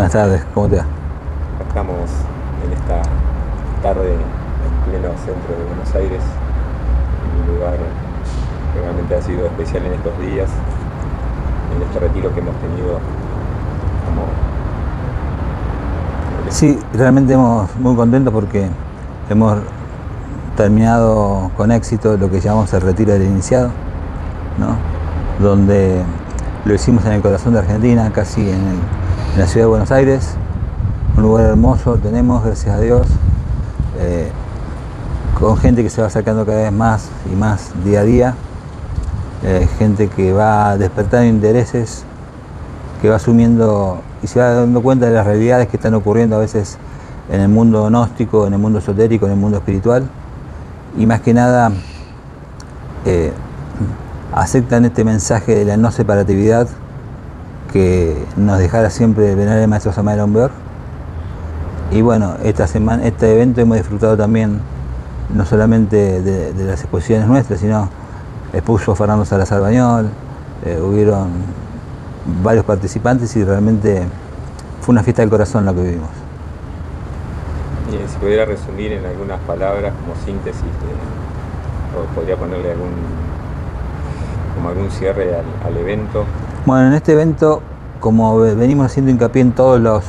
Buenas tardes, ¿cómo te va? Estamos en esta tarde en pleno centro de Buenos Aires, en un lugar que realmente ha sido especial en estos días, en este retiro que hemos tenido como... Sí, realmente muy contentos porque hemos terminado con éxito lo que llamamos el retiro del iniciado, ¿no? Donde lo hicimos en el corazón de Argentina, casi en la ciudad de Buenos Aires, un lugar hermoso tenemos, gracias a Dios, con gente que se va acercando cada vez más y más día a día, gente que va despertando intereses, que va asumiendo y se va dando cuenta de las realidades que están ocurriendo a veces en el mundo gnóstico, en el mundo esotérico, en el mundo espiritual, y más que nada aceptan este mensaje de la no separatividad que nos dejara siempre el venerable maestro Samael Aun Weor. Y bueno, esta semana, este evento hemos disfrutado también no solamente de las exposiciones nuestras, sino expuso Fernando Salazar Bañol, hubieron varios participantes y realmente fue una fiesta del corazón lo que vivimos. Y si pudiera resumir en algunas palabras como síntesis, o podría ponerle algún cierre al evento. Bueno, en este evento, como venimos haciendo hincapié en todos los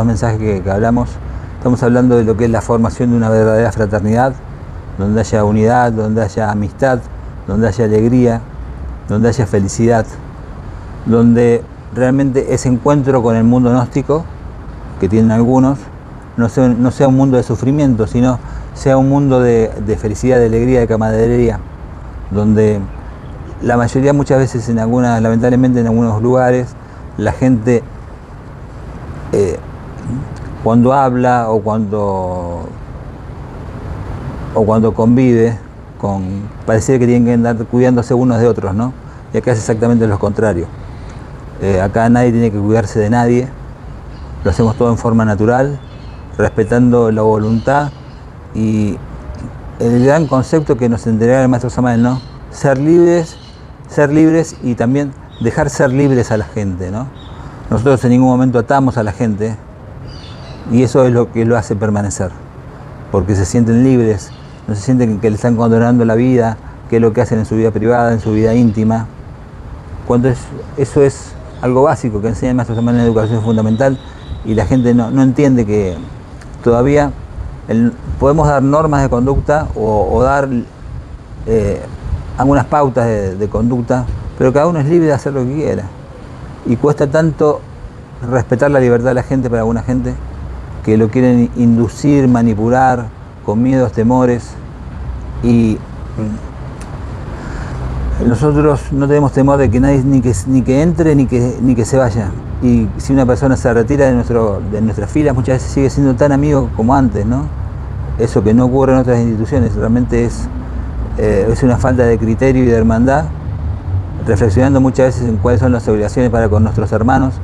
mensajes que hablamos, estamos hablando de lo que es la formación de una verdadera fraternidad, donde haya unidad, donde haya amistad, donde haya alegría, donde haya felicidad, donde realmente ese encuentro con el mundo gnóstico, que tienen algunos, no sea un mundo de sufrimiento, sino sea un mundo de felicidad, de alegría, de camaradería, donde la mayoría, muchas veces, lamentablemente en algunos lugares, la gente cuando habla o cuando convive, parece que tienen que andar cuidándose unos de otros, ¿no? Y acá es exactamente lo contrario. Acá nadie tiene que cuidarse de nadie, lo hacemos todo en forma natural, respetando la voluntad y el gran concepto que nos entregaba el maestro Samael, ¿no? Ser libres y también dejar ser libres a la gente, ¿no? Nosotros en ningún momento atamos a la gente y eso es lo que lo hace permanecer, porque se sienten libres, no se sienten que le están condonando la vida, que es lo que hacen en su vida privada, en su vida íntima, cuando eso es algo básico que enseña el maestro Samael en la educación fundamental y la gente no entiende que todavía podemos dar normas de conducta o dar algunas pautas de conducta, pero cada uno es libre de hacer lo que quiera. Y cuesta tanto respetar la libertad de la gente para alguna gente que lo quieren inducir, manipular, con miedos, temores. Y nosotros no tenemos temor de que nadie ni que entre ni que se vaya. Y si una persona se retira de nuestras filas, muchas veces sigue siendo tan amigo como antes, ¿no? Eso que no ocurre en otras instituciones, realmente es una falta de criterio y de hermandad, reflexionando muchas veces en cuáles son las obligaciones para con nuestros hermanos,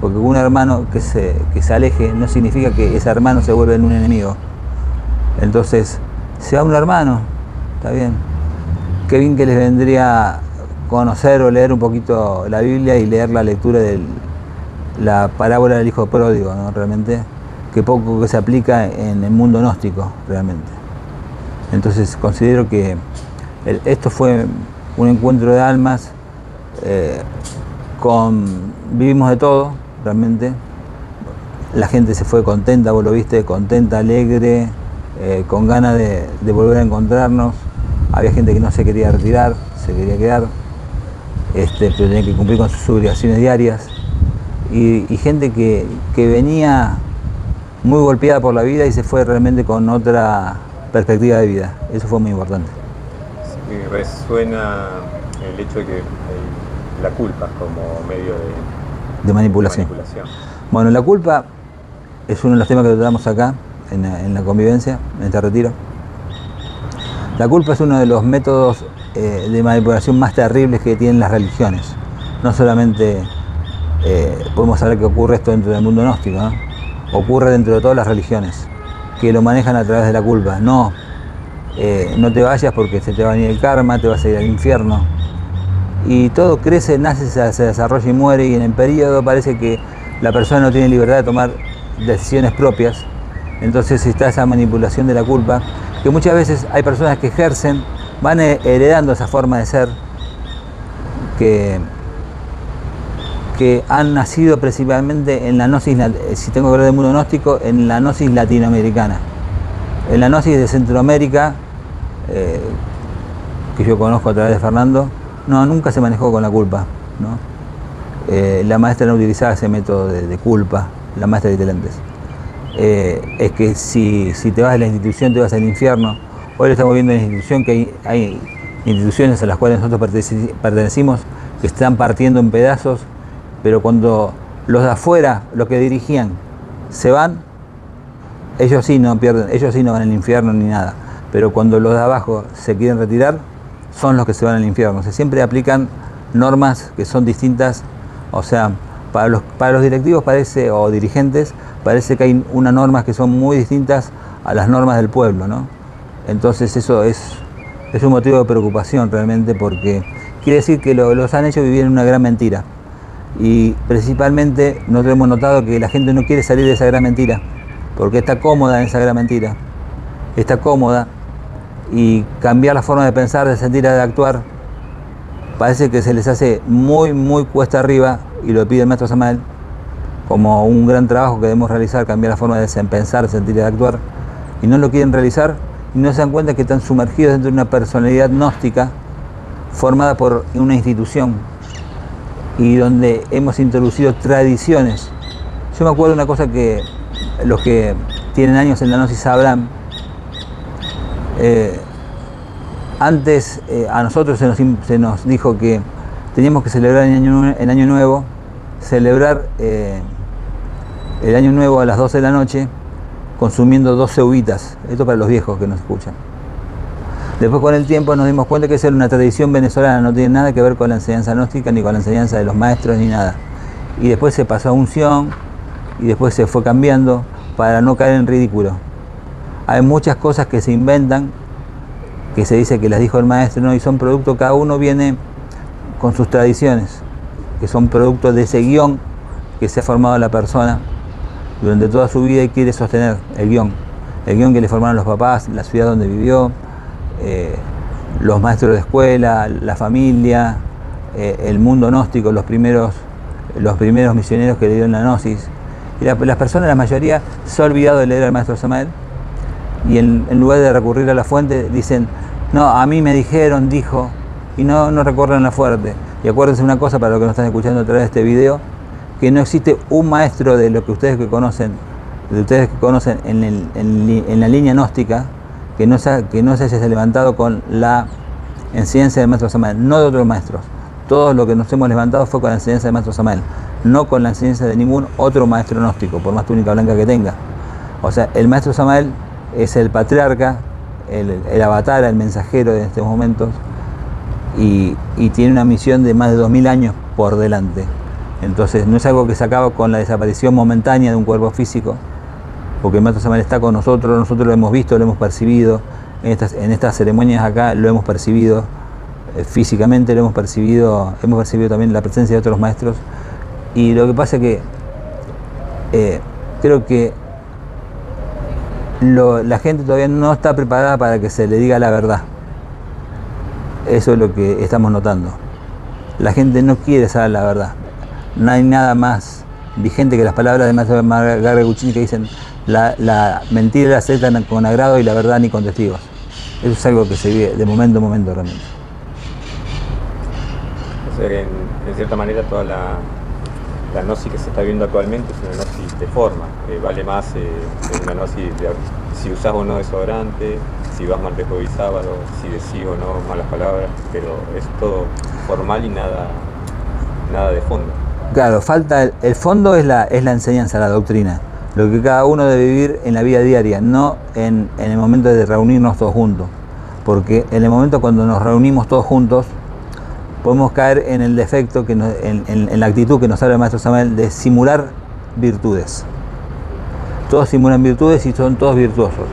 porque un hermano que se aleje no significa que ese hermano se vuelva en un enemigo. Entonces, se va un hermano, está bien. Qué bien que les vendría conocer o leer un poquito la Biblia y leer la lectura de la parábola del hijo pródigo, ¿no? Realmente, que poco que se aplica en el mundo gnóstico, realmente. Entonces, considero que esto fue un encuentro de almas, vivimos de todo, realmente. La gente se fue contenta, vos lo viste, contenta, alegre, con ganas de volver a encontrarnos. Había gente que no se quería retirar, se quería quedar, pero tenía que cumplir con sus obligaciones diarias. Y gente que venía muy golpeada por la vida y se fue realmente con otra perspectiva de vida. Eso fue muy importante. Sí, resuena el hecho de que la culpa como medio de manipulación. Bueno, la culpa es uno de los temas que tratamos acá en la convivencia, en este retiro. La culpa es uno de los métodos de manipulación más terribles que tienen las religiones. No solamente podemos saber que ocurre esto dentro del mundo gnóstico, ¿no? Ocurre dentro de todas las religiones, que lo manejan a través de la culpa. No te vayas porque se te va a venir el karma, te vas a ir al infierno. Y todo crece, nace, se desarrolla y muere, y en el periodo parece que la persona no tiene libertad de tomar decisiones propias. Entonces está esa manipulación de la culpa, que muchas veces hay personas que ejercen, van heredando esa forma de ser, que han nacido principalmente en la gnosis, si tengo que hablar del mundo gnóstico, en la gnosis latinoamericana. En la gnosis de Centroamérica, que yo conozco a través de Fernando, nunca se manejó con la culpa, ¿no? La maestra no utilizaba ese método de culpa, la maestra de Itelentes. Es que si te vas de la institución te vas al infierno. Hoy lo estamos viendo en la institución, que hay instituciones a las cuales nosotros pertenecimos que están partiendo en pedazos, pero cuando los de afuera, los que dirigían, se van, ellos sí no pierden, ellos sí no van al infierno ni nada, pero cuando los de abajo se quieren retirar, son los que se van al infierno. O sea, siempre aplican normas que son distintas. O sea, para los directivos parece, o dirigentes, parece que hay unas normas que son muy distintas a las normas del pueblo, ¿no? Entonces eso es un motivo de preocupación realmente, porque quiere decir que los han hecho vivir en una gran mentira. Y principalmente nosotros hemos notado que la gente no quiere salir de esa gran mentira, porque está cómoda en esa gran mentira, está cómoda, y cambiar la forma de pensar, de sentir, de actuar, parece que se les hace muy, muy cuesta arriba, y lo pide el maestro Samael como un gran trabajo que debemos realizar, cambiar la forma de pensar, de sentir y de actuar, y no lo quieren realizar, y no se dan cuenta que están sumergidos dentro de una personalidad gnóstica formada por una institución, y donde hemos introducido tradiciones. Yo me acuerdo de una cosa que los que tienen años en la gnosis sabrán. Antes a nosotros se nos dijo que teníamos que celebrar el año nuevo, celebrar el año nuevo a las 12 de la noche consumiendo 12 uvitas. Esto para los viejos que nos escuchan. Después, con el tiempo, nos dimos cuenta que esa era una tradición venezolana, no tiene nada que ver con la enseñanza gnóstica ni con la enseñanza de los maestros ni nada. Y después se pasó a unción, y después se fue cambiando para no caer en ridículo. Hay muchas cosas que se inventan, que se dice que las dijo el maestro, ¿no? Y son producto, cada uno viene con sus tradiciones, que son producto de ese guión que se ha formado la persona durante toda su vida y quiere sostener el guión que le formaron los papás, la ciudad donde vivió, los maestros de escuela, la familia, el mundo gnóstico, los primeros misioneros que le dieron la gnosis. Y las personas, la mayoría, se ha olvidado de leer al maestro Samael, y en lugar de recurrir a la fuente dicen, no, a mí me dijeron, dijo, y no recurren a la fuente. Y acuérdense una cosa, para los que nos están escuchando a través de este video, que no existe un maestro de lo que ustedes conocen en la línea gnóstica que no se haya levantado con la enseñanza del maestro Samael, no de otros maestros. Todos los que nos hemos levantado fue con la enseñanza del maestro Samael, no con la enseñanza de ningún otro maestro gnóstico, por más túnica blanca que tenga. O sea, el maestro Samael es el patriarca, el avatar, el mensajero de estos momentos, y tiene una misión de más de 2000 años por delante. Entonces no es algo que se acaba con la desaparición momentánea de un cuerpo físico, porque el maestro Samael está con nosotros lo hemos visto, lo hemos percibido, en estas ceremonias acá lo hemos percibido, físicamente lo hemos percibido también la presencia de otros maestros. Y lo que pasa es que creo que la gente todavía no está preparada para que se le diga la verdad. Eso es lo que estamos notando. La gente no quiere saber la verdad. No hay nada más vigente que las palabras del maestro Garga Guccini, que dicen: la mentira la aceptan con agrado y la verdad ni con testigos. Eso es algo que se vive de momento en momento realmente. O sea que en cierta manera toda la gnosis que se está viendo actualmente es una gnosis de forma. Vale más una gnosis de si usás o no desodorante, si vas mal de jueves y sábado, si decís o no malas palabras, pero es todo formal y nada de fondo. Claro, falta el fondo es la enseñanza, la doctrina, lo que cada uno debe vivir en la vida diaria, no en el momento de reunirnos todos juntos, porque en el momento cuando nos reunimos todos juntos podemos caer en el defecto, en la actitud que nos habla el maestro Samael de simular virtudes. Todos simulan virtudes y son todos virtuosos,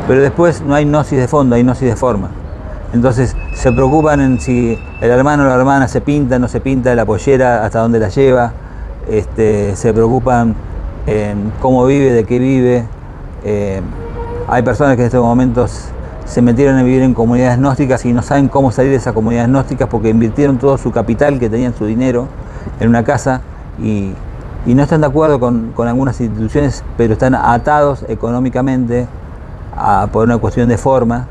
pero después no hay gnosis de fondo, hay gnosis de forma. Entonces se preocupan en si el hermano o la hermana se pinta, no se pinta, la pollera hasta dónde la lleva, se preocupan en cómo vive, de qué vive. Hay personas que en estos momentos se metieron a vivir en comunidades gnósticas y no saben cómo salir de esas comunidades gnósticas porque invirtieron todo su capital, que tenían su dinero, en una casa y no están de acuerdo con algunas instituciones, pero están atados económicamente por una cuestión de forma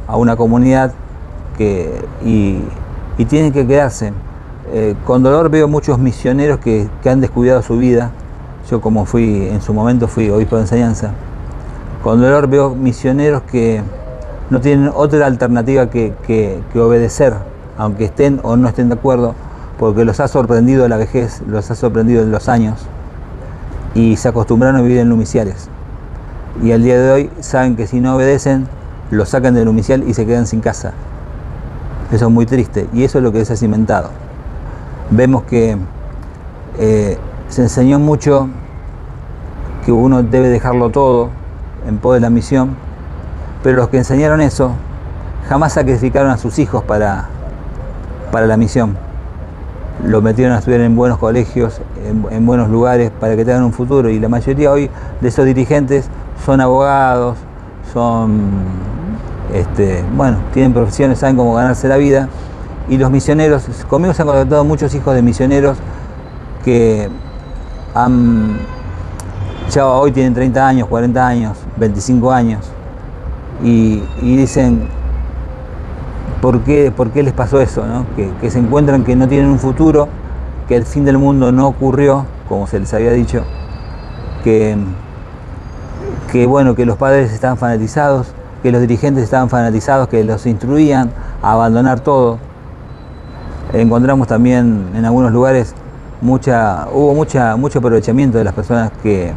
a una comunidad y tienen que quedarse. Con dolor veo muchos misioneros que han descuidado su vida. Yo, como en su momento fui obispo de enseñanza, con dolor veo misioneros que no tienen otra alternativa que obedecer, aunque estén o no estén de acuerdo, porque los ha sorprendido la vejez, los ha sorprendido los años, y se acostumbraron a vivir en numiciales. Y al día de hoy saben que si no obedecen, los sacan del numicial y se quedan sin casa. Eso es muy triste, y eso es lo que se ha cimentado. Vemos que se enseñó mucho que uno debe dejarlo todo en pos de la misión, pero los que enseñaron eso jamás sacrificaron a sus hijos para la misión. Los metieron a estudiar en buenos colegios, en buenos lugares, para que tengan un futuro, y la mayoría hoy de esos dirigentes son abogados, tienen profesiones, saben cómo ganarse la vida. Y los misioneros, conmigo se han contactado muchos hijos de misioneros que ya hoy tienen 30 años, 40 años, 25 años, y dicen, ¿por qué les pasó eso, ¿no? Que se encuentran que no tienen un futuro, que el fin del mundo no ocurrió, como se les había dicho, que los padres estaban fanatizados, que los dirigentes estaban fanatizados, que los instruían a abandonar todo. Encontramos también en algunos lugares hubo mucho aprovechamiento de las personas que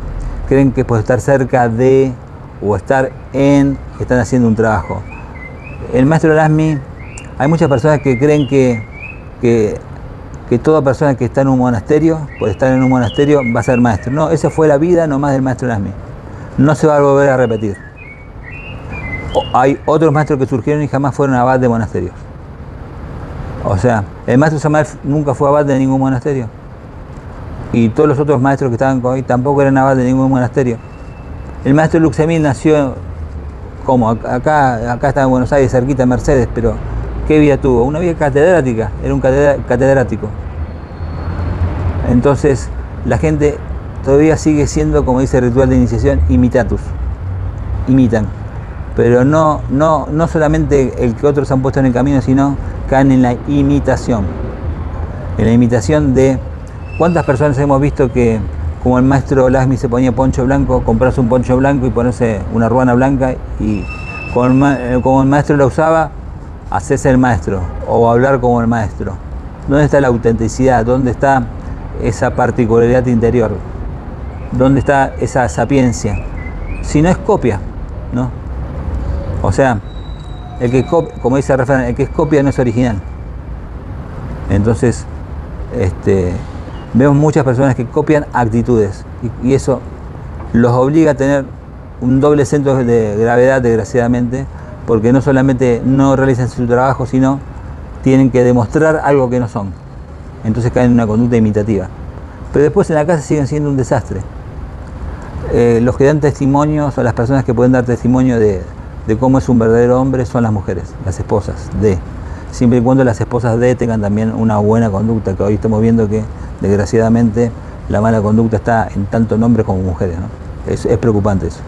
creen que por estar cerca de o estar están haciendo un trabajo. El maestro Erasmi, hay muchas personas que creen que toda persona que está en un monasterio, por estar en un monasterio, va a ser maestro. No, esa fue la vida nomás del maestro Erasmi. No se va a volver a repetir. Hay otros maestros que surgieron y jamás fueron abad de monasterios. O sea, el maestro Samael nunca fue abad de ningún monasterio. Y todos los otros maestros que estaban hoy tampoco eran abad de ningún monasterio. El maestro Luxemil nació como acá está en Buenos Aires, cerquita de Mercedes, pero ¿qué vida tuvo? Una vida catedrática, era un catedrático. Entonces, la gente todavía sigue siendo, como dice el ritual de iniciación, imitatus. Imitan. Pero no solamente el que otros han puesto en el camino, sino caen en la imitación. En la imitación de cuántas personas hemos visto que, como el maestro Lasmi se ponía poncho blanco, comprarse un poncho blanco y ponerse una ruana blanca, y como el maestro la usaba, hacerse el maestro o hablar como el maestro. ¿Dónde está la autenticidad? ¿Dónde está esa particularidad interior? ¿Dónde está esa sapiencia? Si no es copia, ¿no? O sea, como dice el refrán, el que es copia no es original. Entonces, vemos muchas personas que copian actitudes y eso los obliga a tener un doble centro de gravedad, desgraciadamente, porque no solamente no realizan su trabajo, sino tienen que demostrar algo que no son. Entonces caen en una conducta imitativa. Pero después en la casa siguen siendo un desastre. Los que dan testimonios, o las personas que pueden dar testimonio de cómo es un verdadero hombre, son las mujeres, las esposas de. Siempre y cuando las esposas de tengan también una buena conducta, que hoy estamos viendo que desgraciadamente la mala conducta está en tanto en hombres como mujeres, ¿no? Es preocupante eso.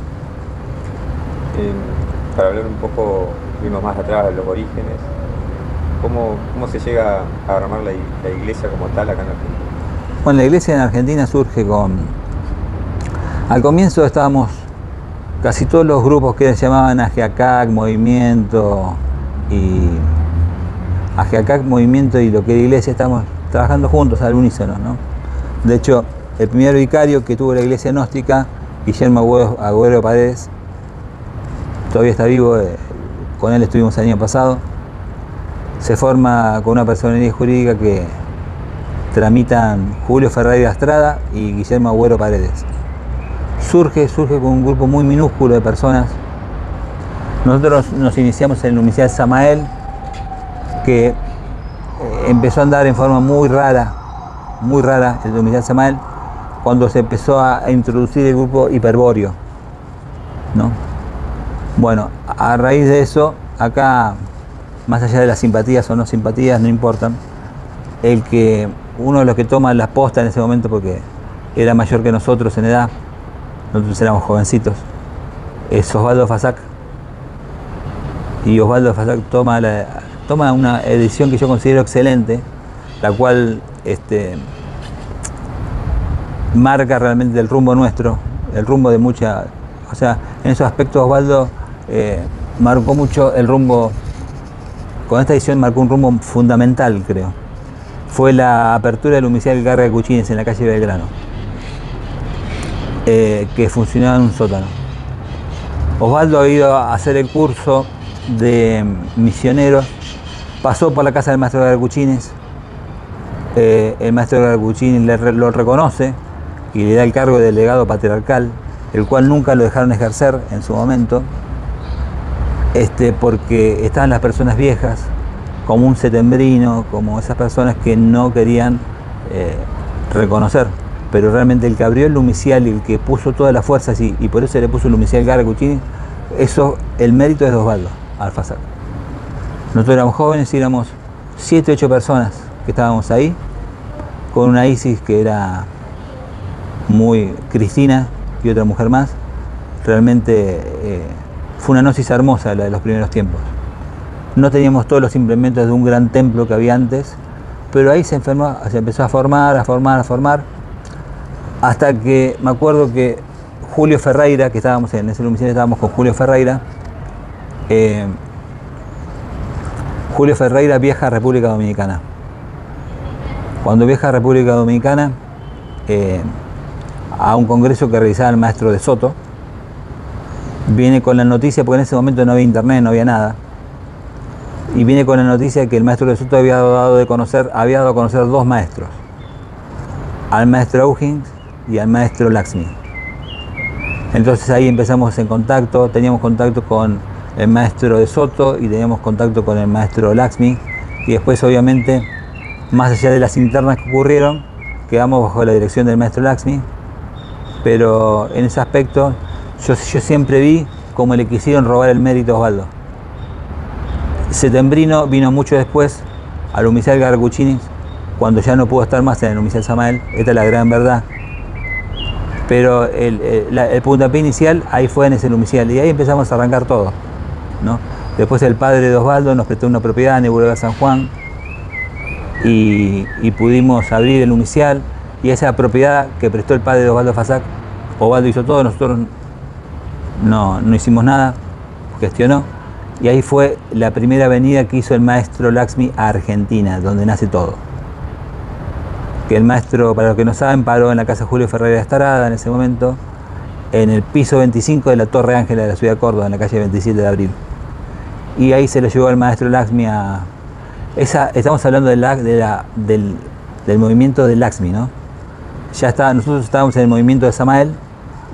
Para hablar un poco, irnos más atrás de los orígenes, ¿cómo se llega a armar la iglesia como tal acá en Argentina? Bueno, la iglesia en Argentina surge al comienzo estábamos casi todos los grupos que se llamaban AGEACAC, Movimiento y lo que era iglesia, estamos trabajando juntos al unísono, ¿no? De hecho, el primer vicario que tuvo la iglesia gnóstica, Guillermo Agüero Paredes, todavía está vivo, con él estuvimos el año pasado. Se forma con una personalidad jurídica que tramitan Julio Ferreira Estrada y Guillermo Agüero Paredes. Surge con un grupo muy minúsculo de personas. Nosotros nos iniciamos en el Numicial Samael, que empezó a andar en forma muy rara, muy rara, el domiciliar Samael, cuando se empezó a introducir el grupo hiperbóreo, ¿no? Bueno, a raíz de eso, acá, más allá de las simpatías o no simpatías, no importan, uno de los que toma la posta en ese momento, porque era mayor que nosotros en edad, nosotros éramos jovencitos, es Osvaldo Fazac. Y Osvaldo Fazac toma una edición que yo considero excelente, la cual marca realmente el rumbo nuestro, el rumbo de mucha... O sea, en esos aspectos Osvaldo marcó mucho el rumbo, con esta edición marcó un rumbo fundamental, creo. Fue la apertura del Lumicial Garga Cuchines en la calle Belgrano, que funcionaba en un sótano. Osvaldo ha ido a hacer el curso de misioneros, pasó por la casa del maestro Garga Cuchines, el maestro Garga Cuchines lo reconoce y le da el cargo de delegado patriarcal, el cual nunca lo dejaron ejercer en su momento, porque estaban las personas viejas, como un setembrino, como esas personas que no querían reconocer. Pero realmente el que abrió el Lumicial y el que puso todas las fuerzas, y por eso se le puso el Lumicial Garga Cuchines, eso, el mérito es de Osvaldo Alfazac. Nosotros éramos jóvenes y éramos 7 u 8 personas que estábamos ahí, con una Isis que era muy Cristina y otra mujer más. Realmente fue una gnosis hermosa la de los primeros tiempos. No teníamos todos los implementos de un gran templo que había antes, pero ahí se empezó a formar, hasta que me acuerdo que Julio Ferreira, que estábamos en ese Lumicial, estábamos con Julio Ferreira. Julio Ferreira viaja a República Dominicana. Cuando viaja a República Dominicana, a un congreso que realizaba el maestro de Soto, viene con la noticia, porque en ese momento no había internet, no había nada, y viene con la noticia de que el maestro de Soto había dado a conocer 2 maestros, al maestro Eugene y al maestro Laxmi. Entonces ahí empezamos en contacto, teníamos contacto con el maestro de Soto y teníamos contacto con el maestro Laxmi, y después obviamente, más allá de las internas que ocurrieron, quedamos bajo la dirección del maestro Laxmi, pero en ese aspecto yo siempre vi cómo le quisieron robar el mérito a Osvaldo. Setembrino vino mucho después al Lumicial Garga Cuchines, cuando ya no pudo estar más en el Lumicial Samael, esta es la gran verdad. Pero el puntapié inicial ahí fue en ese Lumicial, y ahí empezamos a arrancar todo, ¿no? Después el padre de Osvaldo nos prestó una propiedad en Eburega San Juan y pudimos abrir el Lumicial, y esa propiedad que prestó el padre de Osvaldo Fazac, Osvaldo hizo todo, nosotros no hicimos nada, gestionó, y ahí fue la primera venida que hizo el maestro Laxmi a Argentina, donde nace todo. Que el maestro, para los que no saben, paró en la casa Julio Ferreira de Estarada en ese momento, en el piso 25 de la Torre Ángela de la ciudad de Córdoba, en la calle 27 de abril. Y ahí se lo llevó el maestro Laxmi a... estamos hablando del movimiento de Laxmi, ¿no? Nosotros estábamos en el movimiento de Samael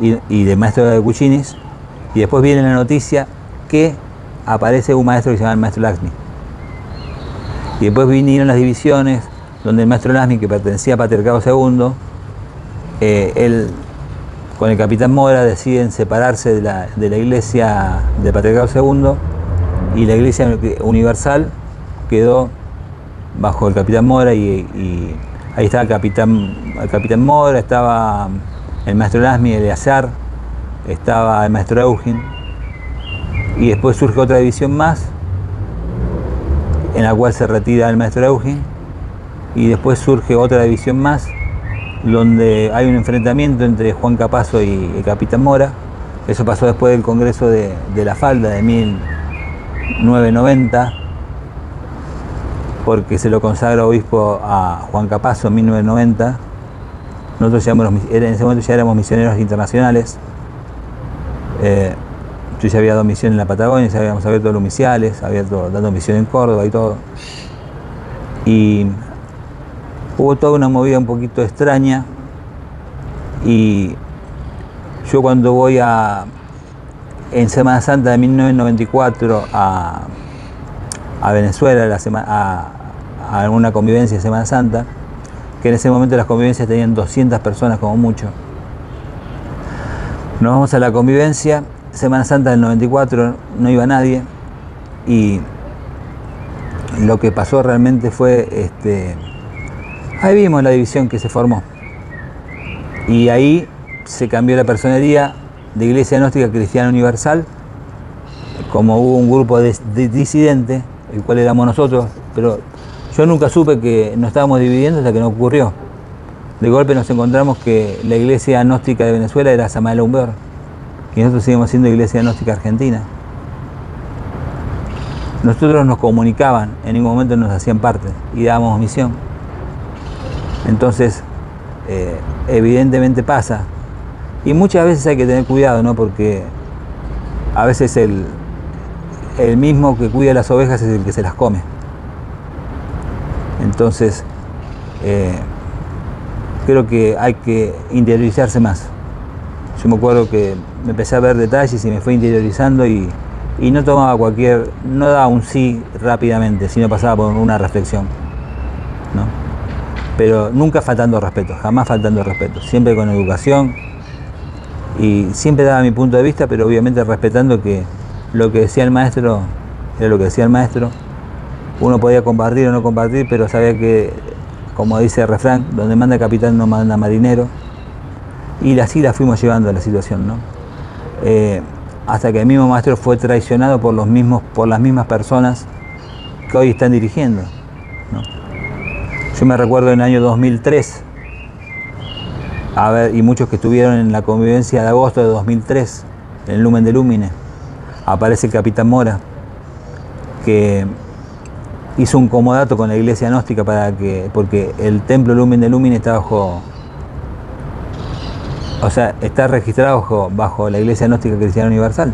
y del maestro de Cuchines, y después viene la noticia que aparece un maestro que se llama el maestro Laxmi. Y después vinieron las divisiones, donde el maestro Laxmi, que pertenecía a Patriarcado II, él con el capitán Mora deciden separarse de la iglesia de Patriarcado II, y la iglesia universal quedó bajo el capitán Mora, y ahí estaba el capitán Mora, estaba el maestro Laxmi, Eleazar, estaba el maestro Eugene, y después surge otra división más, en la cual se retira el maestro Eugene, y después surge otra división más, donde hay un enfrentamiento entre Juan Capazo y el capitán Mora. Eso pasó después del Congreso de la Falda de 1990, porque se lo consagra obispo a Juan Capazo en 1990. Nosotros en ese momento ya éramos misioneros internacionales. Yo ya había dado misión en la Patagonia, ya habíamos abierto los Lumiciales, había dado misión en Córdoba y todo. Y hubo toda una movida un poquito extraña, y yo cuando voy en Semana Santa de 1994 a Venezuela, a una convivencia de Semana Santa, que en ese momento las convivencias tenían 200 personas como mucho. Nos vamos a la convivencia, Semana Santa del 94, no iba nadie, y lo que pasó realmente fue, ahí vimos la división que se formó, y ahí se cambió la personería de Iglesia Gnóstica Cristiana Universal, como hubo un grupo de disidente, el cual éramos nosotros, pero yo nunca supe que nos estábamos dividiendo hasta que no ocurrió. De golpe nos encontramos que la Iglesia Gnóstica de Venezuela era Samael Aumber, y nosotros seguimos siendo Iglesia Gnóstica Argentina. Nosotros nos comunicaban, en ningún momento nos hacían parte y dábamos misión. Entonces, evidentemente pasa. Y muchas veces hay que tener cuidado, ¿no? Porque a veces el mismo que cuida las ovejas es el que se las come. Entonces, creo que hay que interiorizarse más. Yo me acuerdo que me empecé a ver detalles y me fui interiorizando y no tomaba no daba un sí rápidamente, sino pasaba por una reflexión, ¿no? Pero nunca faltando respeto, jamás faltando respeto, siempre con educación y siempre daba mi punto de vista, pero obviamente respetando que lo que decía el maestro era lo que decía el maestro. Uno podía compartir o no compartir, pero sabía que, como dice el refrán, donde manda capitán no manda marinero. Y así la fuimos llevando a la situación, ¿no? Hasta que el mismo maestro fue traicionado por las mismas personas que hoy están dirigiendo, ¿no? Yo me recuerdo en el año 2003, y muchos que estuvieron en la convivencia de agosto de 2003, en el Lumen de Lumine, aparece el capitán Mora, que hizo un comodato con la Iglesia Gnóstica porque el templo Lumen de Lumine está está registrado bajo la Iglesia Gnóstica Cristiana Universal.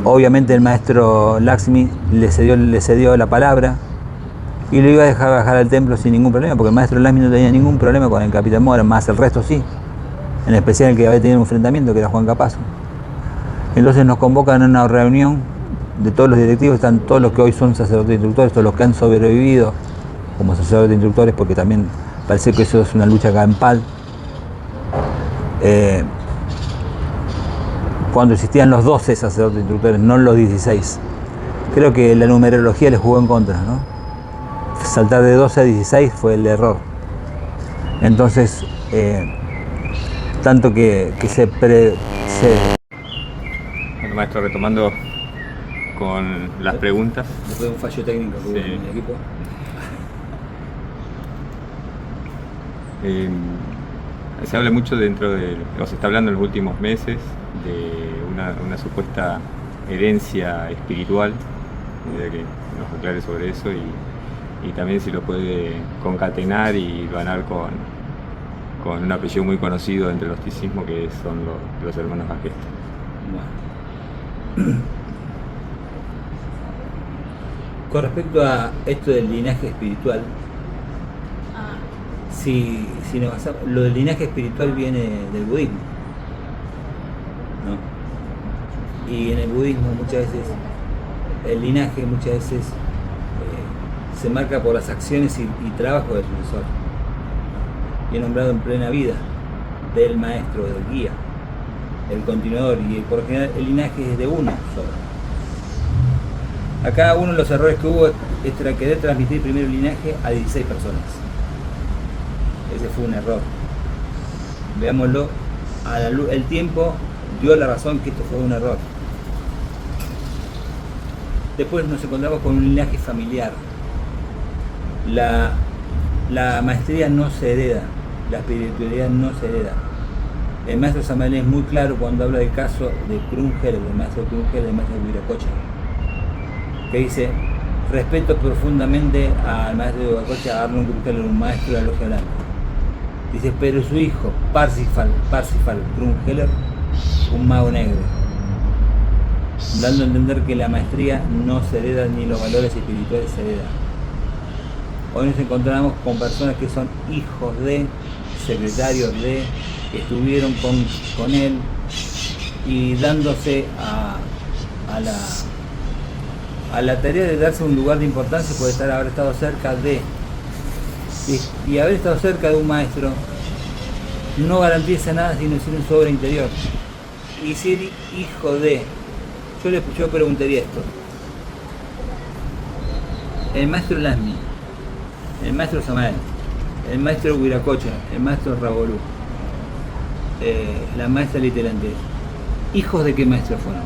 Obviamente el maestro Laxmi le cedió la palabra y lo iba a dejar bajar al templo sin ningún problema, porque el maestro Laxmi no tenía ningún problema con el capitán Mora, más el resto sí, en especial el que había tenido un enfrentamiento, que era Juan Capazo. Entonces nos convocan a una reunión de todos los directivos, están todos los que hoy son sacerdotes instructores, todos los que han sobrevivido como sacerdotes instructores, porque también parece que eso es una lucha campal. Cuando existían los 12 sacerdotes instructores, no los 16. Creo que la numerología les jugó en contra, ¿no? Saltar de 12 a 16 fue el error. Entonces, tanto que Bueno, maestro, retomando con las preguntas. Después de un fallo técnico que hubo en el equipo. Se habla mucho se está hablando en los últimos meses de una supuesta herencia espiritual, que nos aclare sobre eso y también si lo puede concatenar y ganar con un apellido muy conocido entre los gnosticismo, que son los hermanos Agesta. Bueno. Con respecto a esto del linaje espiritual, si nos basamos, lo del linaje espiritual viene del budismo, ¿no? Y en el budismo muchas veces el linaje se marca por las acciones y trabajo del sucesor, y es nombrado en plena vida del maestro, del guía, el continuador, y por lo general el linaje es de uno solo. Acá uno de los errores que hubo es querer transmitir primero el linaje a 16 personas. Ese fue un error. Veámoslo, el tiempo dio la razón que esto fue un error. Después nos encontramos con un linaje familiar. La maestría no se hereda, la espiritualidad no se hereda. El maestro Samael es muy claro cuando habla del caso de Krumheller, del maestro Krumheller, del maestro Viracocha, que dice: respeto profundamente al maestro de Viracocha, a Arnold Krumheller, un maestro de la Logia Blanca. Dice, pero su hijo, Parsifal Krumheller, un mago negro, dando a entender que la maestría no se hereda ni los valores espirituales se heredan. Hoy nos encontramos con personas que son hijos de, secretarios de, que estuvieron con él y dándose a la tarea de darse un lugar de importancia por haber estado cerca de. Y haber estado cerca de un maestro no garantiza nada sino ser un sobre interior. Y ser hijo de... Yo preguntaría esto. El maestro Lasmi, el maestro Samael, el maestro Huiracocha, el maestro Rabolú, la maestra Literante, ¿hijos de qué maestro fueron?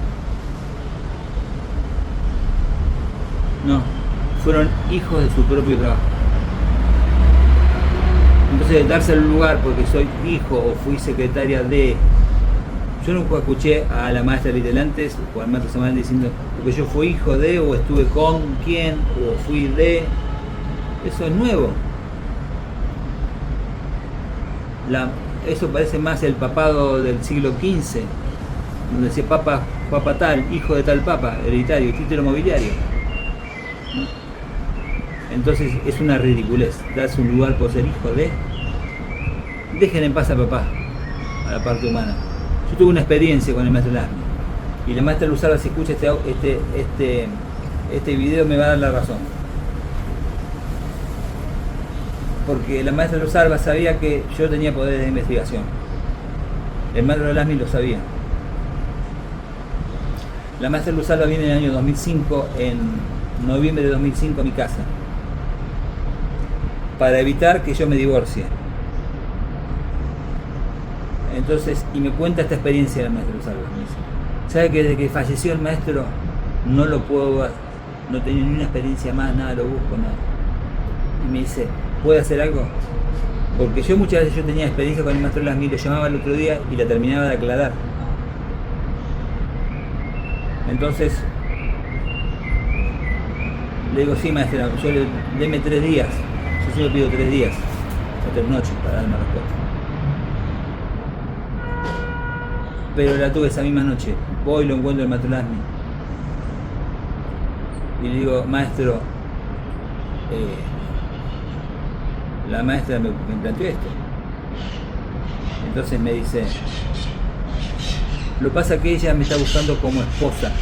No, fueron hijos de su propio trabajo. Entonces, darse el lugar porque soy hijo o fui secretaria de... Yo nunca escuché a la maestra Litelantes o al maestro Samael diciendo porque yo fui hijo de, o estuve con quién, o fui de... Eso es nuevo. Eso parece más el papado del siglo XV, donde decía papa tal, hijo de tal papa, hereditario, título mobiliario. Entonces es una ridiculez darse un lugar por ser hijo de... Dejen en paz a papá, a la parte humana. Yo tuve una experiencia con el maestro Lasmi y la maestra Luzarba, si escucha este video, me va a dar la razón, porque la maestra Luzarba sabía que yo tenía poderes de investigación. El maestro Lasmi lo sabía. La maestra Luzarba viene en el año 2005, en noviembre de 2005, a mi casa para evitar que yo me divorcie. Entonces, y me cuenta esta experiencia del maestro Luzarba. Me dice, ¿sabe que desde que falleció el maestro no lo puedo ver? No tenía ni una experiencia más, nada, lo busco, nada. Y me dice, ¿puede hacer algo? Porque yo muchas veces tenía experiencia con el maestro Lasmi, lo llamaba el otro día y la terminaba de aclarar. Entonces, le digo, sí maestra, deme 3 días. Yo solo pido 3 días o 3 noches para darme respuesta. Pero la tuve esa misma noche. Voy y lo encuentro el maestro Lasmi. Y le digo, maestro, la maestra me planteó esto. Entonces me dice, lo que pasa es que ella me está buscando como esposa.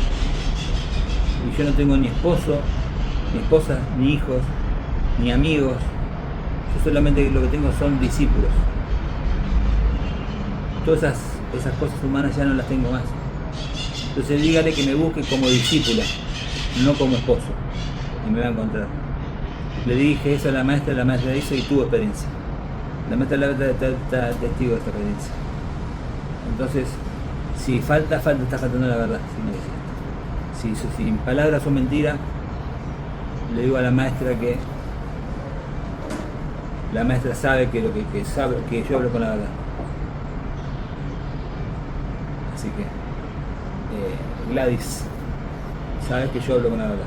Y yo no tengo ni esposo, ni esposa, ni hijos, ni amigos. Yo solamente lo que tengo son discípulos. Todas esas cosas humanas ya no las tengo más. Entonces dígale que me busque como discípula, no como esposo, y me va a encontrar. Le dije eso a la maestra hizo y tuvo experiencia. La maestra está testigo de esta experiencia. Entonces, si está faltando la verdad. Si palabras son mentiras, le digo a la maestra que la maestra sabe que sabe que yo hablo con la verdad. Así que Gladys, sabes que yo hablo con la verdad.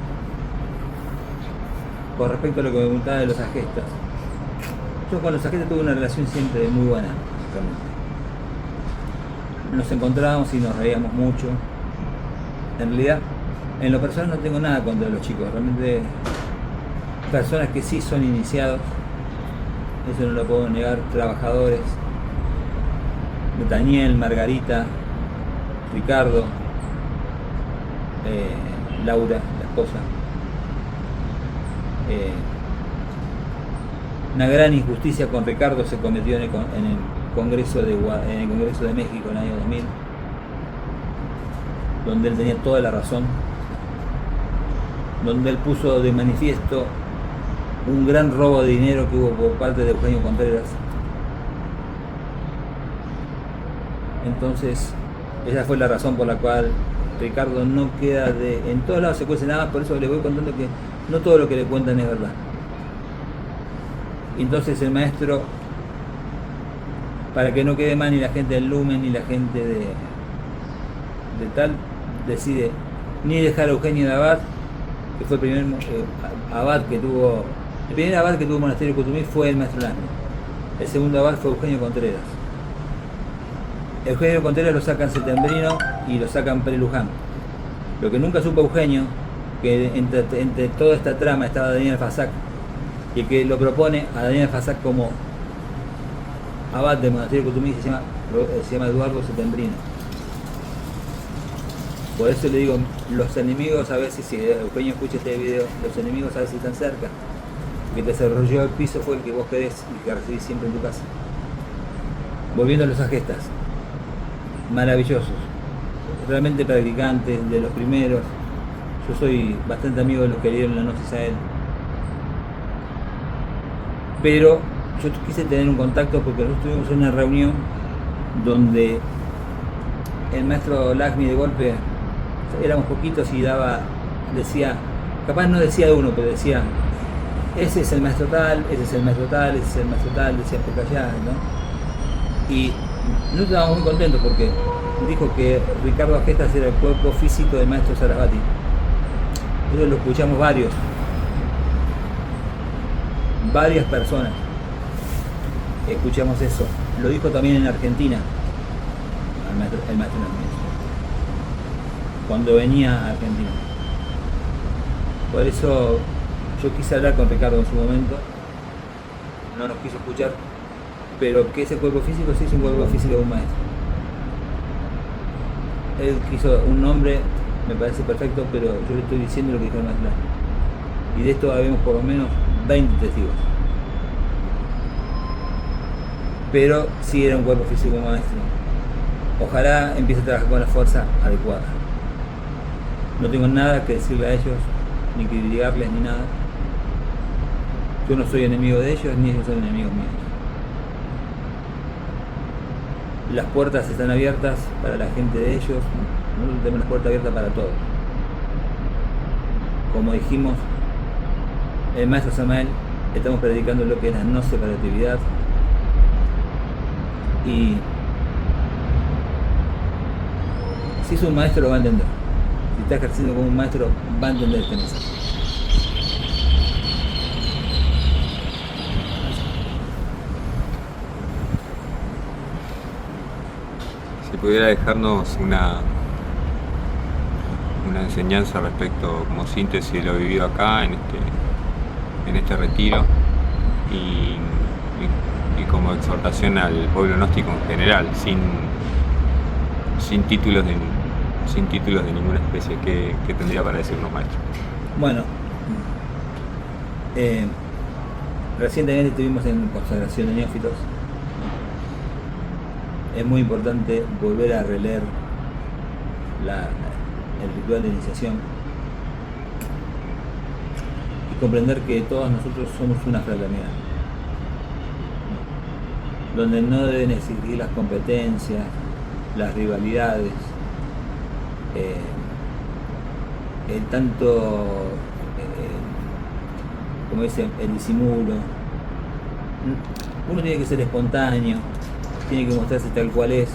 Con respecto a lo que me preguntaba de los agestas, yo con los agestas tuve una relación siempre muy buena, realmente. Nos encontrábamos y nos reíamos mucho. En realidad, en lo personal no tengo nada contra los chicos, realmente personas que sí son iniciados, eso no lo puedo negar, trabajadores, Daniel, Margarita, Ricardo, Laura, la esposa. Una gran injusticia con Ricardo se cometió en el Congreso de México en el año 2000, donde él tenía toda la razón, donde él puso de manifiesto un gran robo de dinero que hubo por parte de Eugenio Contreras. Entonces, esa fue la razón por la cual Ricardo no queda en todos lados se cuece nada, por eso le voy contando que no todo lo que le cuentan es verdad. Entonces el maestro, para que no quede mal ni la gente del Lumen ni la gente de tal, decide ni dejar a Eugenio de abad, que fue el primer abad que tuvo, el primer abad que tuvo el monasterio de Cutumí fue el maestro Lasmi. El segundo abad fue Eugenio Contreras. Eugenio Contreras lo sacan Setembrino y lo sacan Pérez Luján. Lo que nunca supo Eugenio, que entre toda esta trama estaba Daniel Fasac, y el que lo propone a Daniel Fasac como abad del monasterio de Cutumí se llama Eduardo Setembrino. Por eso le digo, los enemigos a veces, si Eugenio escucha este video, los enemigos a veces están cerca. que te desarrolló el piso fue el que vos querés y que recibís siempre en tu casa. Volviendo a los agestas, maravillosos, realmente practicantes, de los primeros. Yo soy bastante amigo de los que dieron la gnosis a él. Pero yo quise tener un contacto porque nosotros tuvimos una reunión donde el maestro Lakshmi de golpe, éramos poquitos y decía, capaz no decía de uno, pero decía, ese es el maestro tal, ese es el maestro tal, ese es el maestro tal, decía por allá, ¿no? Y nosotros estábamos muy contentos porque dijo que Ricardo Agestas era el cuerpo físico del maestro Sarasvati. Nosotros lo escuchamos varias personas escuchamos eso. Lo dijo también en Argentina el maestro Narmes, cuando venía a Argentina. Por eso yo quise hablar con Ricardo en su momento, no nos quiso escuchar, pero que ese cuerpo físico sí es un cuerpo físico de un maestro. Él quiso un nombre, me parece perfecto, pero yo le estoy diciendo lo que dijo el maestro. Y de esto habemos por lo menos 20 testigos. Pero sí era un cuerpo físico maestro. Ojalá empiece a trabajar con la fuerza adecuada. No tengo nada que decirle a ellos, ni criticarles, ni nada. Yo no soy enemigo de ellos, ni ellos son enemigos míos. Las puertas están abiertas para la gente de ellos, nosotros tenemos las puertas abiertas para todos. Como dijimos, el maestro Samael, estamos predicando lo que es la no separatividad, y si es un maestro lo va a entender. Si está ejerciendo como un maestro va a entender este mensaje. Si pudiera dejarnos una enseñanza respecto, como síntesis de lo vivido acá en este retiro, y como exhortación al pueblo gnóstico en general, sin títulos de ninguna especie, ¿qué tendría para decirnos, maestro? Bueno, recientemente estuvimos en consagración de neófitos. Es muy importante volver a releer el ritual de iniciación y comprender que todos nosotros somos una fraternidad, donde no deben existir las competencias, las rivalidades, como dicen, el disimulo. Uno tiene que ser espontáneo, tiene que mostrarse tal cual es,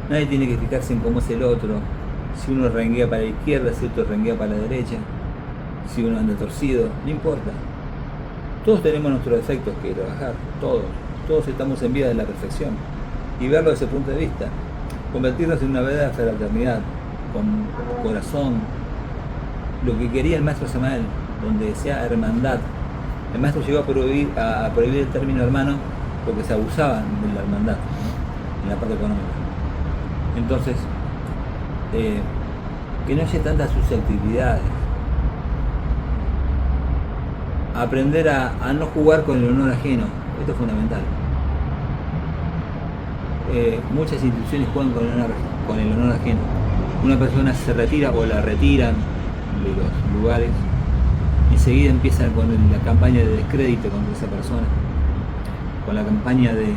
nadie tiene que fijarse en cómo es el otro, si uno renguea para la izquierda, si otro renguea para la derecha, si uno anda torcido, no importa. Todos tenemos nuestros defectos que trabajar, todos estamos en vía de la perfección, y verlo desde ese punto de vista, convertirnos en una verdadera fraternidad, con corazón, lo que quería el maestro Samael, donde decía hermandad. El maestro llegó a prohibir el término hermano porque se abusaban de la hermandad, ¿no?, en la parte económica. Entonces, que no haya tantas susceptibilidades, aprender a no jugar con el honor ajeno, esto es fundamental. Muchas instituciones juegan con el honor ajeno. Una persona se retira o la retiran de los lugares, enseguida empiezan con la campaña de descrédito contra esa persona, con la campaña de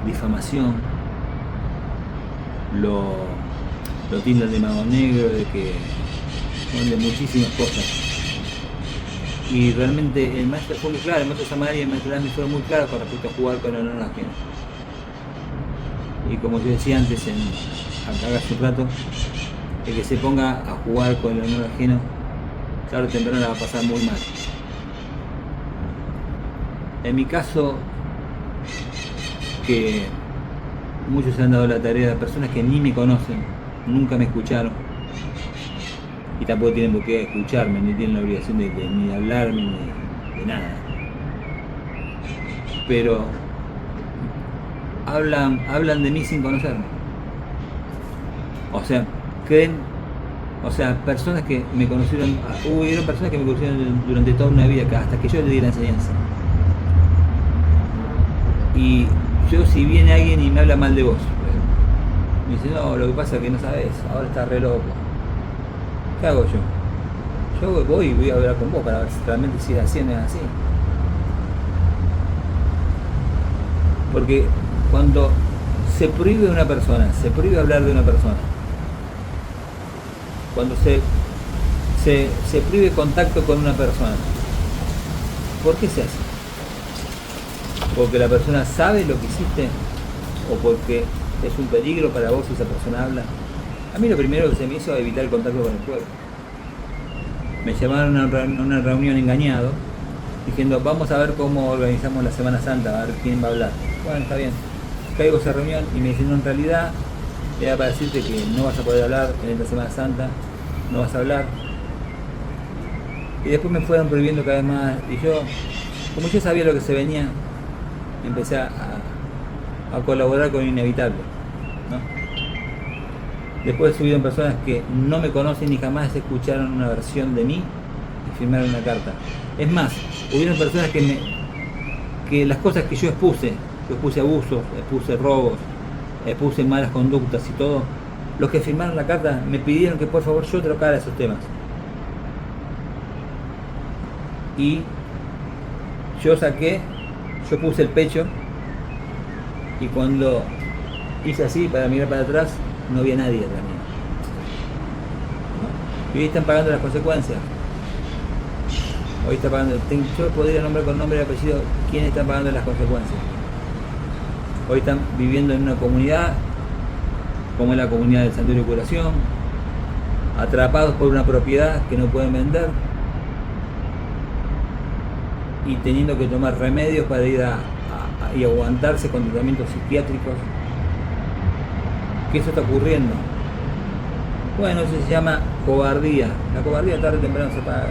difamación, lo tildan de mago negro, de que son de muchísimas cosas. Y realmente el maestro fue muy claro, el maestro Samael y el maestro Lamy fueron muy claros con respecto a jugar con el honor ajeno. Y como yo decía antes, acá hace un rato, el que se ponga a jugar con el honor ajeno, tarde o temprano la va a pasar muy mal. En mi caso, que muchos se han dado la tarea de personas que ni me conocen, nunca me escucharon, y tampoco tienen por qué escucharme, ni tienen la obligación ni de hablarme, ni de nada. Pero hablan de mí sin conocerme. O sea, creen O sea, personas que me conocieron, hubieron personas que me conocieron durante toda una vida, hasta que yo le di la enseñanza. Y yo, si viene alguien y me habla mal de vos, me dice, no, lo que pasa es que no sabes, ahora estás re loco. ¿Qué hago yo? Yo voy a hablar con vos para ver si realmente si es así o no es así. Porque cuando se prohíbe a una persona, se prohíbe hablar de una persona, cuando se prohíbe contacto con una persona, ¿por qué se hace? ¿Porque la persona sabe lo que hiciste? ¿O porque es un peligro para vos si esa persona habla? A mí lo primero que se me hizo es evitar el contacto con el pueblo. Me llamaron a una reunión engañado, diciendo, vamos a ver cómo organizamos la Semana Santa, a ver quién va a hablar. Bueno, está bien. Caigo a esa reunión y me dicen, no, en realidad era para decirte que no vas a poder hablar en esta Semana Santa, no vas a hablar. Y después me fueron prohibiendo cada vez más, y yo, como yo sabía lo que se venía, empecé a colaborar con Inevitable, ¿no? Después subieron personas que no me conocen ni jamás escucharon una versión de mí y firmaron una carta. Es más, hubieron personas que las cosas que yo expuse abusos, expuse robos, expuse malas conductas y todo, los que firmaron la carta me pidieron que por favor yo tocara esos temas. Y yo puse el pecho, y cuando hice así para mirar para atrás, no había nadie atrás mío, ¿no? Y hoy están pagando las consecuencias. Hoy está pagando, yo podría nombrar con nombre y apellido quién está pagando las consecuencias. Hoy están viviendo en una comunidad, como es la comunidad del Santuario de Curación, atrapados por una propiedad que no pueden vender y teniendo que tomar remedios para ir y aguantarse con tratamientos psiquiátricos. ¿Qué eso está ocurriendo? Bueno, eso se llama cobardía. La cobardía tarde o temprano se paga.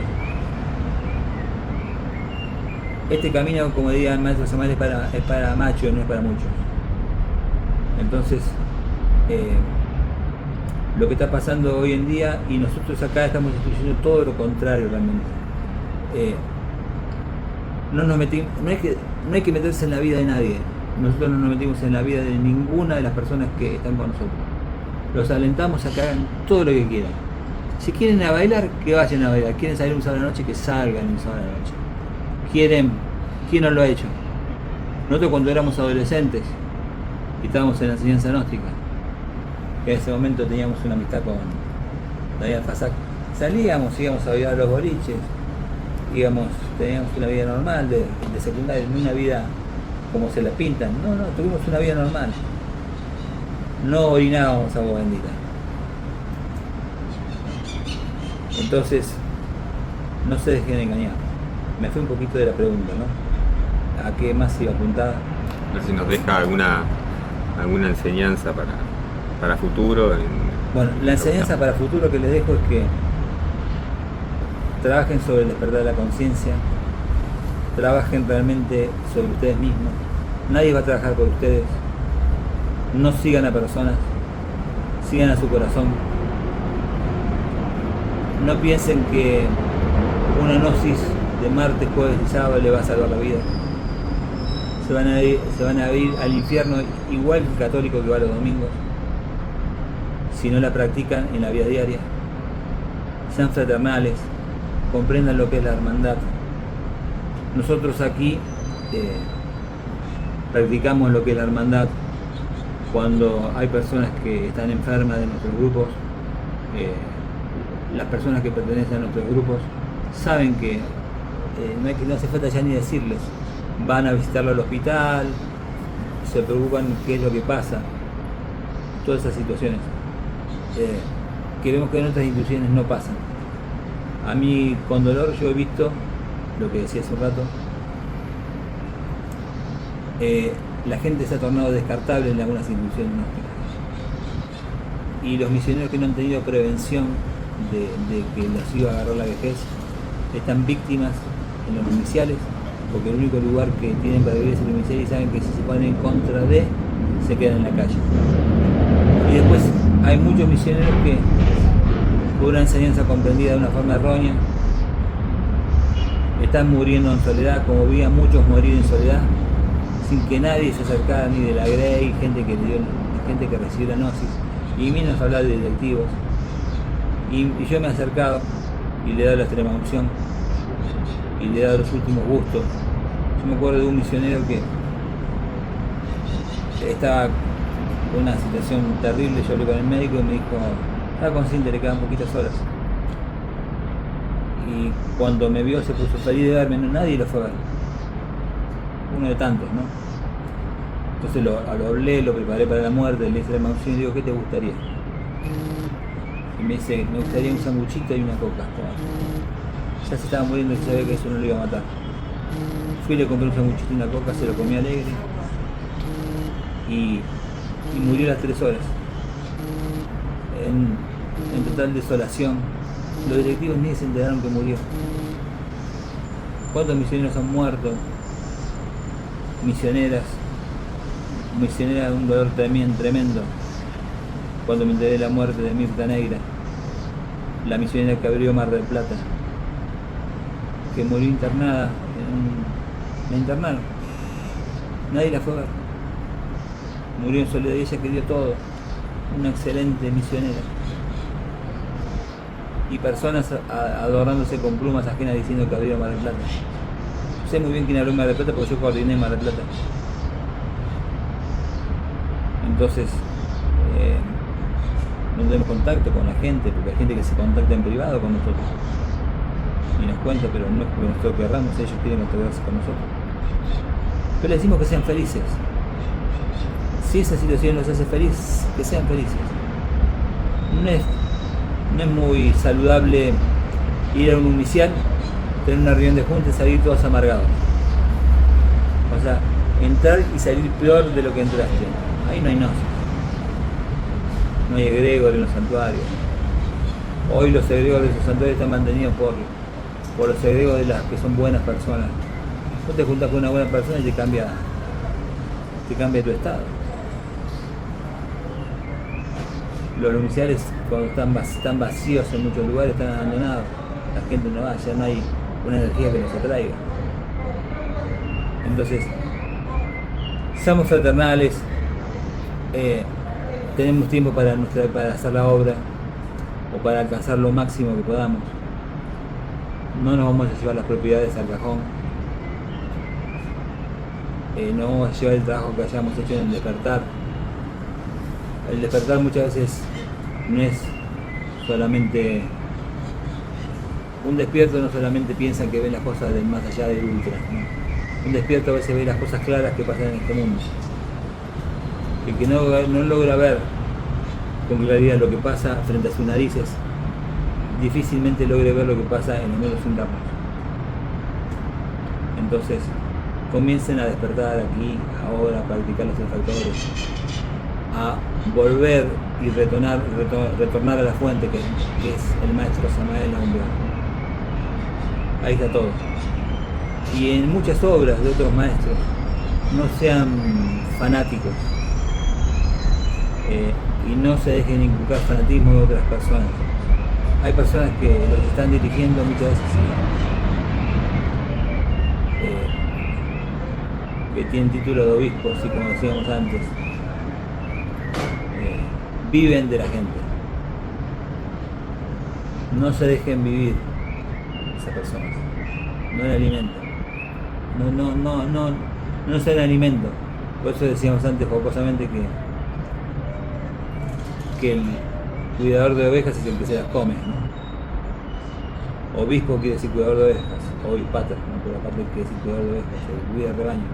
Este camino, como diría el maestro Samuel, es para machos, no es para muchos. Entonces, lo que está pasando hoy en día, y nosotros acá estamos estudiando todo lo contrario realmente. No hay que meterse en la vida de nadie. Nosotros no nos metimos en la vida de ninguna de las personas que están con nosotros. Los alentamos a que hagan todo lo que quieran. Si quieren ir a bailar, que vayan a bailar. Quieren salir un sábado a la noche, que salgan un sábado a la noche. ¿Quién no lo ha hecho? Nosotros cuando éramos adolescentes y estábamos en la enseñanza gnóstica, que en ese momento teníamos una amistad con Daniel Fasak, salíamos, íbamos a bailar a los boliches, teníamos una vida normal de secundaria, no una vida como se la pintan. No, tuvimos una vida normal. No orinábamos agua bendita. Entonces, no se dejen engañar. Me fue un poquito de la pregunta, ¿no? ¿A qué más iba apuntada? A ver si nos deja alguna enseñanza para futuro. Bueno, la enseñanza para futuro que les dejo es que trabajen sobre el despertar de la conciencia, trabajen realmente sobre ustedes mismos. Nadie va a trabajar por ustedes. No sigan a personas, sigan a su corazón. No piensen que una gnosis de martes, jueves y sábado le va a salvar la vida. Se van a ir al infierno igual que el católico que va los domingos, si no la practican en la vida diaria. Sean fraternales, comprendan lo que es la hermandad. Nosotros aquí practicamos lo que es la hermandad cuando hay personas que están enfermas de nuestros grupos. Las personas que pertenecen a nuestros grupos saben que no hace falta ya ni decirles, van a visitarlo al hospital, se preocupan qué es lo que pasa, todas esas situaciones que vemos que en otras instituciones no pasan. A mí, con dolor, yo he visto lo que decía hace un rato, la gente se ha tornado descartable en algunas instituciones gnósticas, y los misioneros que no han tenido prevención de que los iba a agarrar la vejez están víctimas en los iniciales, porque el único lugar que tienen para vivir es el inicial, y saben que si se ponen en contra de, se quedan en la calle. Y después hay muchos misioneros que por una enseñanza comprendida de una forma errónea. Están muriendo en soledad, como vi a muchos morir en soledad, sin que nadie se acercara, ni de la Grey, gente que recibió la gnosis, y menos hablar de directivos. Y yo me he acercado y le he dado la extrema unción y le he dado los últimos gustos. Yo me acuerdo de un misionero que estaba con una situación terrible. Yo hablé con el médico y me dijo, estaba consciente, le quedan poquitas horas. Y cuando me vio se puso feliz de verme, nadie lo fue a ver, uno de tantos, ¿no? Entonces lo hablé, lo preparé para la muerte, le hice la unción y digo, ¿qué te gustaría? Y me dice, me gustaría un sanguchito y una coca. Ya se estaba muriendo y sabía que eso no lo iba a matar. Fui y le compré un sanguchito y una coca, se lo comí alegre y murió a las 3 horas. En total desolación. Los directivos ni se enteraron que murió. ¿Cuántos misioneros han muerto? Misioneras, un dolor tremendo. Cuando me enteré de la muerte de Mirta Negra, la misionera que abrió Mar del Plata, que murió internada, la internaron, nadie la fue a ver, murió en soledad y ella que dio todo, una excelente misionera. Y personas adorándose con plumas ajenas diciendo que abrió Mar del Plata. Sé muy bien quién abrió Mar del Plata porque yo coordiné Mar del Plata. Entonces, no tenemos contacto con la gente, porque hay gente que se contacta en privado con nosotros y nos cuenta, pero no es porque nosotros querramos, ellos quieren contactarse con nosotros. Pero les decimos que sean felices. Si esa situación los hace felices, que sean felices. No es muy saludable ir a un unicial, tener una reunión de junta y salir todos amargados. O sea, entrar y salir peor de lo que entraste. Ahí no hay gnosis. No hay egregor en los santuarios. Hoy los egregores de los santuarios están mantenidos por los egregores de las que son buenas personas. Vos te juntás con una buena persona y te cambia tu estado. Los uniciales, cuando están vacíos en muchos lugares, están abandonados, la gente no va, ya no hay una energía que nos atraiga. Entonces, somos fraternales, tenemos tiempo para hacer la obra o para alcanzar lo máximo que podamos. No nos vamos a llevar las propiedades al cajón, no vamos a llevar el trabajo que hayamos hecho en el despertar. El despertar muchas veces no es solamente un despierto, no solamente piensa que ve las cosas del más allá del ultra, ¿no? Un despierto a veces ve las cosas claras que pasan en este mundo. El que no logra ver con claridad lo que pasa frente a sus narices, difícilmente logre ver lo que pasa en los mundos internos. Entonces, comiencen a despertar aquí, ahora, a practicar los factores, a volver y retornar a la fuente que es el maestro Samael Aumber. Ahí está todo. Y en muchas obras de otros maestros, no sean fanáticos y no se dejen inculcar fanatismo de otras personas. Hay personas que los están dirigiendo muchas veces que tienen título de obispos, y como decíamos antes, viven de la gente. No se dejen vivir esas personas, no el alimento, no es el alimento. Por eso decíamos antes jocosamente que el cuidador de ovejas es el que se las come, ¿no? Obispo quiere decir cuidador de ovejas, o pater, ¿no? Pero aparte quiere decir cuidador de ovejas, el cuida el rebaño.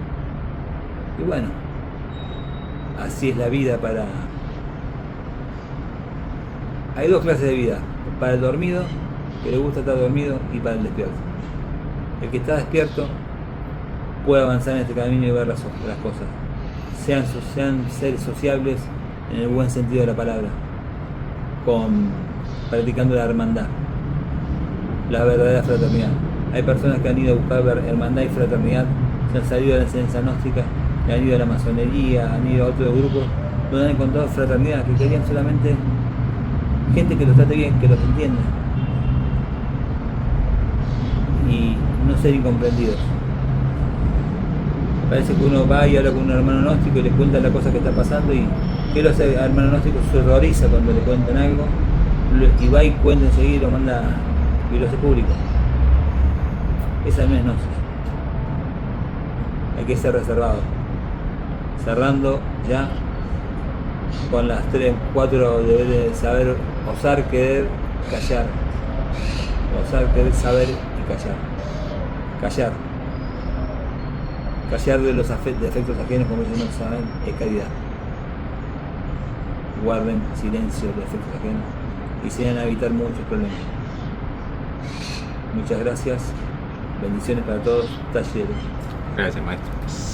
Y bueno, así es la vida para... Hay dos clases de vida, para el dormido, que le gusta estar dormido, y para el despierto. El que está despierto puede avanzar en este camino y ver las cosas. Sean seres sociables en el buen sentido de la palabra, practicando la hermandad, la verdadera fraternidad. Hay personas que han ido a buscar hermandad y fraternidad, se han salido de la enseñanza gnóstica, han ido a la masonería, han ido a otros grupos donde han encontrado fraternidad, que querían solamente gente que los trate bien, que los entienda. Y no ser incomprendidos. Parece que uno va y habla con un hermano gnóstico y le cuenta la cosa que está pasando y que lo hace al hermano gnóstico, se horroriza cuando le cuentan algo y va y cuenta enseguida y lo manda y lo hace público. Esa no es gnosis. Hay que ser reservado. Cerrando ya con las 3, 4 deberes de saber, osar, querer, callar. Osar, querer, saber y callar. Callar. Callar de los defectos ajenos, como ellos no saben, es caridad. Guarden silencio de defectos ajenos y se van a evitar muchos problemas. Muchas gracias. Bendiciones para todos. Taller. Gracias, maestro.